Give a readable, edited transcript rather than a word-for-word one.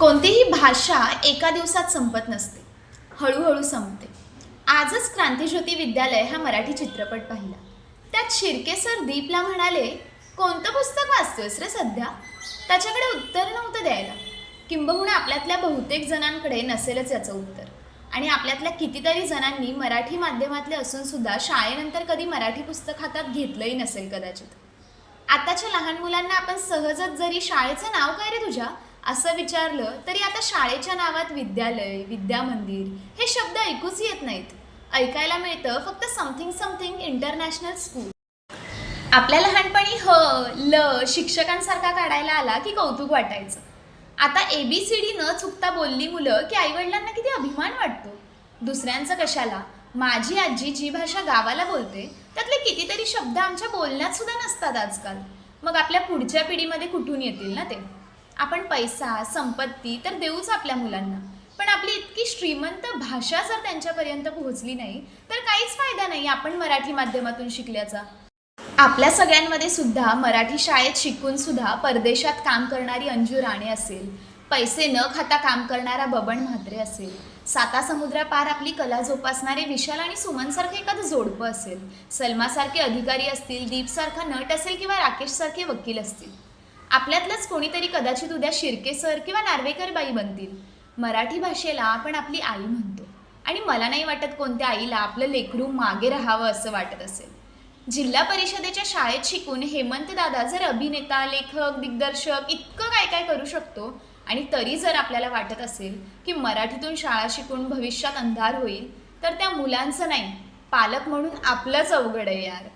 कोणतीही भाषा एका दिवसात संपत नसते, हळूहळू संपते. आजच क्रांतिज्योती विद्यालय हा मराठी चित्रपट पाहिला. त्यात शिर्के सर दीपला म्हणाले, कोणतं पुस्तक वाचतोयस रे सध्या? त्याच्याकडे उत्तर नव्हतं द्यायला. किंबहुना आपल्यातल्या बहुतेक जणांकडे नसेलच याचं उत्तर. आणि आपल्यातल्या कितीतरी जणांनी मराठी माध्यमातले असून सुद्धा शाळेनंतर कधी मराठी पुस्तक हातात घेतलंही नसेल कदाचित. आताच्या लहान मुलांना आपण सहजच जरी शाळेचं नाव काय रे तुझ्या असं विचारलं तरी आता शाळेच्या नावात विद्यालय, विद्यामंदिर हे शब्द ऐकूच येत नाहीत. ऐकायला मिळतं फक्त समथिंग समथिंग इंटरनॅशनल स्कूल. आपल्या लहानपणी ह ल शिक्षकांसारखा काढायला आला की कौतुक वाटायचं. आता ABCD न चुकता बोलली मुलं की आईवडिलांना किती अभिमान वाटतो. दुसऱ्यांचं कशाला, माझी आजी जी भाषा गावाला बोलते त्यातले कितीतरी शब्द आमच्या बोलण्यात सुद्धा नसतात आजकाल. मग आपल्या पुढच्या पिढीमध्ये कुठून येतील ना ते? आपण पैसा, संपत्ती तर देऊच आपल्या मुलांना, पण आपली इतकी श्रीमंत भाषा जर त्यांच्यापर्यंत पोहोचली नाही तर काहीच फायदा नाही आपण मराठी माध्यमातून शिकल्याचा. आपल्या सगळ्यांमध्ये सुद्धा मराठी शाळेत शिकून सुद्धा परदेशात काम करणारी अंजू राणे असेल, पैसे न खाता काम करणारा बबन म्हात्रे असेल, साता समुद्रापार आपली कला जोपासणारे विशाल आणि सुमनसारखे एखादं जोडपं असेल, सलमासारखे अधिकारी असतील, दीपसारखा नट असेल किंवा राकेशसारखे वकील असतील. आपल्यातलंच कोणीतरी कदाचित उद्या शिर्के सर किंवा नार्वेकर बाई बनतील. मराठी भाषेला आपण आपली आई म्हणतो आणि मला नाही वाटत कोणत्या आईला आपलं लेकरू मागे राहावं असं वाटत असेल. जिल्हा परिषदेच्या शाळेत शिकून हेमंत दादा जर अभिनेता, लेखक, दिग्दर्शक इतकं काय काय करू शकतो आणि तरी जर आपल्याला वाटत असेल की मराठीतून शाळा शिकून भविष्यात अंधार होईल, तर त्या मुलांचं नाही, पालक म्हणून आपलंच अवघड आहे यार.